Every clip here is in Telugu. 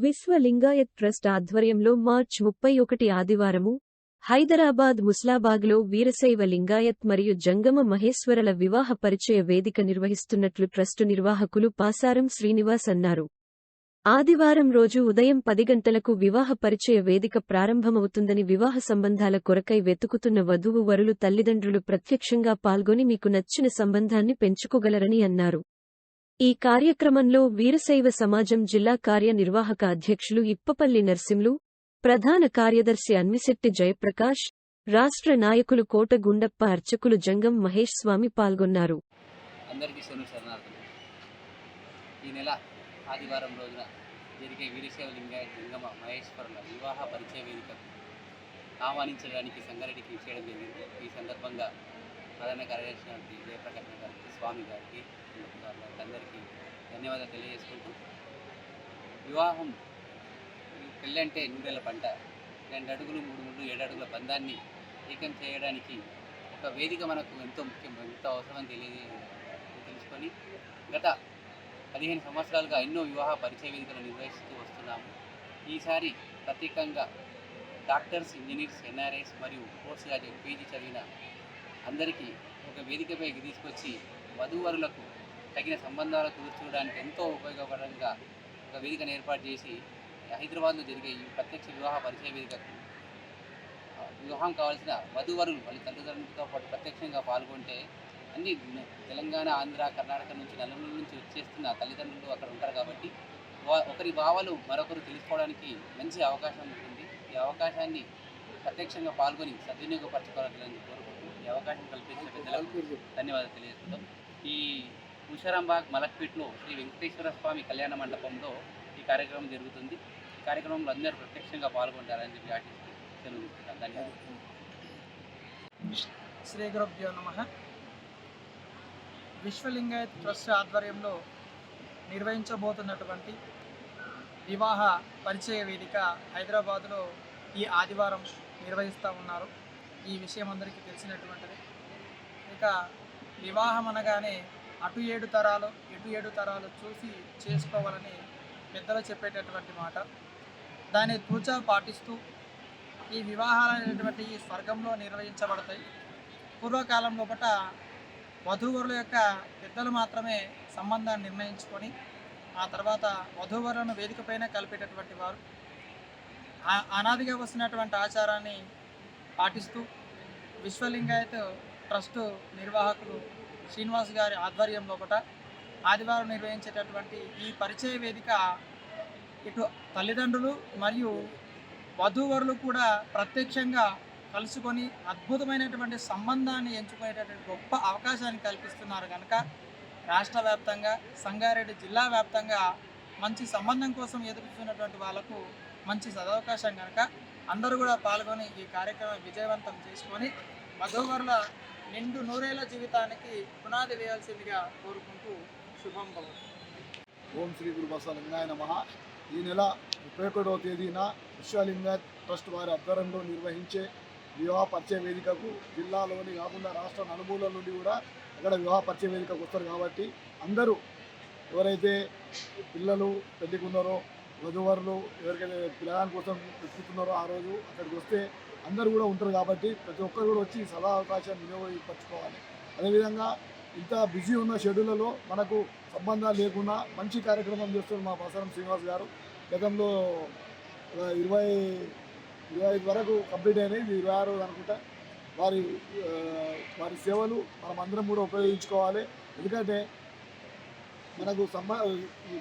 విశ్వ లింగాయత్ ట్రస్ట్ ఆధ్వర్యంలో మార్చ్ 31 ఆదివారము హైదరాబాద్ ముస్లాబాగ్లో వీరశైవ లింగాయత్ మరియు జంగమ మహేశ్వరల వివాహ పరిచయ వేదిక నిర్వహిస్తున్నట్లు ట్రస్టు నిర్వాహకులు పాసారం శ్రీనివాస్ అన్నారు. ఆదివారం రోజు ఉదయం 10 గంటలకు వివాహ పరిచయ వేదిక ప్రారంభమవుతుందని, వివాహ సంబంధాల కొరకై వెతుకుతున్న వధువు వరులు తల్లిదండ్రులు ప్రత్యక్షంగా పాల్గొని మీకు నచ్చిన సంబంధాన్ని పెంచుకోగలరని అన్నారు. ఈ కార్యక్రమంలో వీరశైవ సమాజం జిల్లా కార్యనిర్వాహక అధ్యక్షులు ఇప్పపల్లి నర్సింలు, ప్రధాన కార్యదర్శి అన్విశెట్టి జయప్రకాష్, రాష్ట్ర నాయకులు కోట గుండప్ప, అర్చకులు జంగం మహేష్ స్వామి పాల్గొన్నారు. అందరికీ శరణార్థులు. ఈ నెల ఆదివారం రోజున జరిగే వీరశైవ లింగాయత్ జంగమ మహేశ్వరుల వివాహ పరిచయ వేదికకు ఆహ్వానించడానికి సంగారెడ్డికి చేయడం జరిగింది. ఈ సందర్భంగా ప్రధాన కార్యదర్శి జయప్రకాష్ గారికి, స్వామి గారికి, అందరికీ ధన్యవాదాలు తెలియజేసుకుంటూ, వివాహం పెళ్ళంటే నూరేళ్ల పంట. 2 అడుగులు 3 ముళ్ళు 7 అడుగుల బంధాన్ని ఏకం చేయడానికి ఒక వేదిక మనకు ఎంతో ముఖ్యం, ఎంతో అవసరమని తెలుసుకొని గత 15 సంవత్సరాలుగా ఎన్నో వివాహ పరిచయ వేదికలు నిర్వహిస్తూ వస్తున్నాము. ఈసారి ప్రత్యేకంగా డాక్టర్స్, ఇంజనీర్స్, ఎన్ఆర్ఐస్ మరియు పోస్ట్ గ్రాడ్యుయేట్ పీజీ చదివిన అందరికీ ఒక వేదికపై తీసుకొచ్చి వధూవరులకు తగిన సంబంధాలు కుదుర్చుకోవడానికి ఎంతో ఉపయోగకరంగా ఒక వేదికను ఏర్పాటు చేసి, హైదరాబాద్లో జరిగే ఈ ప్రత్యక్ష వివాహ పరిచయ వేదికకు వివాహం కావాల్సిన వధూవరులు వాళ్ళ తల్లిదండ్రులతో పాటు ప్రత్యక్షంగా పాల్గొంటే, అన్ని తెలంగాణ, ఆంధ్ర, కర్ణాటక నుంచి, నలుగురు నుంచి వచ్చేస్తున్న తల్లిదండ్రులు అక్కడ ఉంటారు కాబట్టి ఒకరి భావాలు మరొకరు తెలుసుకోవడానికి మంచి అవకాశం ఉంటుంది. ఈ అవకాశాన్ని ప్రత్యక్షంగా పాల్గొని సద్వినియోగపరచుకోవాలని కోరుకుంటూ ఈ అవకాశం కల్పించిన పెద్దలకు ధన్యవాదాలు తెలియజేస్తున్నాం. ఈ హుషారాంబాగ్ మలక్పేట్లో శ్రీ వెంకటేశ్వర స్వామి కళ్యాణ మండపంలో ఈ కార్యక్రమం జరుగుతుంది. ఈ కార్యక్రమంలో అందరూ ప్రత్యక్షంగా పాల్గొంటారని చెప్పి ఆశిస్తూ సెలవు తీసుకుంటాం. ధన్యవాదాలు. శ్రీ గురుభ్యో నమః. విశ్వలింగాయత్ ట్రస్ట్ ఆధ్వర్యంలో నిర్వహించబోతున్నటువంటి వివాహ పరిచయ వేదిక హైదరాబాదులో ఈ ఆదివారం నిర్వహిస్తూ ఉన్నారు. ఈ విషయం అందరికీ తెలిసినటువంటిది. ఇక వివాహం అనగానే అటు 7 తరాలు ఇటు 7 తరాలు చూసి చేసుకోవాలని పెద్దలు చెప్పేటటువంటి మాట. దాన్ని తూచా పాటిస్తూ ఈ వివాహాలు అనేటువంటి ఈ స్వర్గంలో నిర్వహించబడతాయి. పూర్వకాలం లోపల వధూవరుల యొక్క పెద్దలు మాత్రమే సంబంధాన్ని నిర్ణయించుకొని ఆ తర్వాత వధూవరులను వేదిక పైన కలిపేటటువంటి వారు. అనాదిగా వస్తున్నటువంటి ఆచారాన్ని పాటిస్తూ విశ్వలింగాయత్ ట్రస్టు నిర్వాహకులు శ్రీనివాస్ గారి ఆధ్వర్యం లోపల ఆదివారం నిర్వహించేటటువంటి ఈ పరిచయ వేదిక ఇటు తల్లిదండ్రులు మరియు వధూవరులు కూడా ప్రత్యక్షంగా కలుసుకొని అద్భుతమైనటువంటి సంబంధాన్ని ఎంచుకునేటటువంటి గొప్ప అవకాశాన్ని కల్పిస్తున్నారు కనుక రాష్ట్ర వ్యాప్తంగా, సంగారెడ్డి జిల్లా వ్యాప్తంగా మంచి సంబంధం కోసం ఎదుగుతున్నటువంటి వాళ్ళకు మంచి సదవకాశం కనుక అందరూ కూడా పాల్గొని ఈ కార్యక్రమం విజయవంతం చేసుకొని వధూవరుల నిండు నూరేళ్ల జీవితానికి పునాది వేయాల్సిందిగా కోరుకుంటూ శుభం భవతు. ఓం శ్రీ గురు బసవలింగాయ నమః. ఈ నెల 31వ తేదీన విశ్వలింగాయత్ ట్రస్ట్ వారి ఆధ్వర్యంలో నిర్వహించే వివాహ పరిచయ వేదికకు జిల్లాలోని కాకుండా రాష్ట్ర నలుమూలల నుండి కూడా అక్కడ వివాహ పరిచయ వేదికకు వస్తారు. కాబట్టి అందరూ ఎవరైతే పిల్లలు పెళ్లికి ఉన్నారో, వధూవరులు ఎవరికైతే పిల్లగాని కోసం వెతుకుతున్నారో ఆ రోజు అక్కడికి వస్తే అందరూ కూడా ఉంటారు. కాబట్టి ప్రతి ఒక్కరు కూడా వచ్చి సదా అవకాశాన్ని వినియోగపరచుకోవాలి. అదేవిధంగా ఇంత బిజీ ఉన్న షెడ్యూల్లో మనకు సంబంధాలు లేకుండా మంచి కార్యక్రమం చేస్తున్నారు మా పాసారం శ్రీనివాస్ గారు. గతంలో 25 వరకు కంప్లీట్ అయినాయి, 26 అనుకుంటా. వారి సేవలు మనం అందరం కూడా ఉపయోగించుకోవాలి. ఎందుకంటే మనకు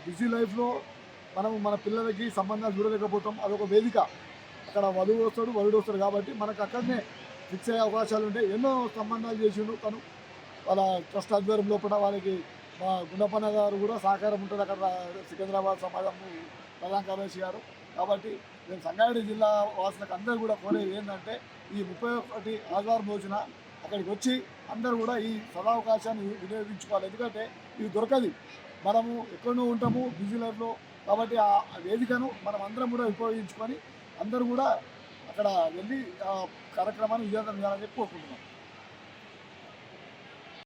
బిజీ లైఫ్లో మనం మన పిల్లలకి సంబంధాలు చూడలేకపోతాం. అదొక వేదిక. అక్కడ వధువు వస్తాడు, వరుడు వస్తాడు. కాబట్టి మనకు అక్కడనే ఫిక్స్ అయ్యే అవకాశాలు ఉంటాయి. ఎన్నో సంబంధాలు చేసిండు తను. వాళ్ళ ట్రస్ట్ ఆధ్వర్యం లోపల వాళ్ళకి మా గుండప్పన్న గారు కూడా సహకారం ఉంటుంది. అక్కడ సికింద్రాబాద్ సమాజం ప్రధాన కార్యదర్శి గారు. కాబట్టి నేను సంగారెడ్డి జిల్లా వాసులకు అందరూ కూడా కోరేది ఏంటంటే, ఈ 31 ఆదివారం రోజున అక్కడికి వచ్చి అందరూ కూడా ఈ సదావకాశాన్ని వినియోగించుకోవాలి. ఎందుకంటే ఇది దొరకదు, మనము ఎక్కడో ఉంటాము బిజీ లైఫ్లో. కాబట్టి ఆ వేదికను మనం అందరం కూడా ఉపయోగించుకొని అందరూ కూడా అక్కడ వెళ్ళి ఆ కార్యక్రమాన్ని విజయవంతం చేయాలని చెప్పి కోరుకుంటున్నాం.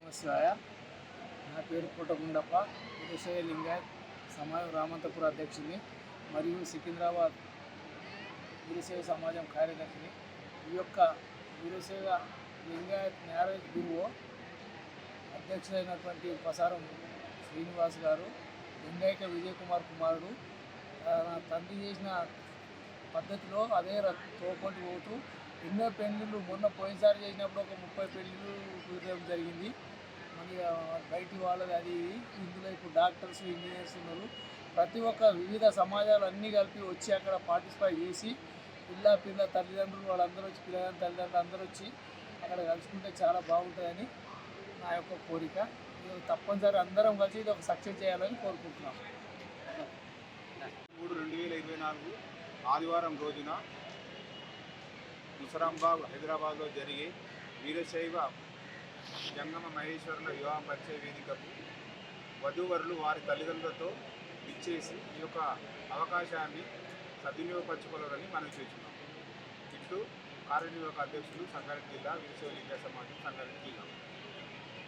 నమస్కారం. నా పేరు కోట గుండప్ప, వీరశైవ లింగాయత్ సమాజం రామంతపురం అధ్యక్షుని. మరియు సికింద్రాబాద్ వీరశైవ సమాజం కార్యదర్శిని. ఈ యొక్క వీరశైవ లింగాయత్ మ్యారేజ్ బ్యూరో అధ్యక్షులైనటువంటి ప్రసారం శ్రీనివాస్ గారు లింగాయక విజయ్ కుమార్ కుమారుడు నా తండ్రి చేసిన పద్ధతిలో అదే తోకొంటి పోతూ ఎన్నో పెళ్ళిళ్ళు మొన్న పోయినసారి చేసినప్పుడు ఒక 30 పెళ్ళిళ్ళు కుదరడం జరిగింది. మళ్ళీ బయటి వాళ్ళది అది ఇందులో ఇప్పుడు డాక్టర్స్ ఇంజనీర్స్ ఉన్నారు. ప్రతి ఒక్క వివిధ సమాజాలు అన్నీ కలిపి వచ్చి అక్కడ పార్టిసిపేట్ చేసి పిల్ల తల్లిదండ్రులు వాళ్ళందరూ వచ్చి పిల్లల తల్లిదండ్రులు అందరూ వచ్చి అక్కడ కలుసుకుంటే చాలా బాగుంటుందని నా యొక్క కోరిక. ఇది తప్పనిసరి అందరం కలిసి ఇది ఒక సక్సెస్ చేయాలని కోరుకుంటున్నాం. 3/2024 ఆదివారం రోజున ముసరాంబాగ్ హైదరాబాద్లో జరిగే వీరశైవ జంగమ మహేశ్వరుల వివాహ పరిచయ వేదికకు వధూవరులు వారి తల్లిదండ్రులతో ఇచ్చేసి ఈ యొక్క అవకాశాన్ని సద్వినియోగపరచుకోవాలని మనం చేస్తున్నాం. ఇట్లు కార్యనిర్వాహక అధ్యక్షులు సంగారెడ్డి జిల్లా వీరశైవ లింగాయత సమాజం సంగారెడ్డి జిల్లా.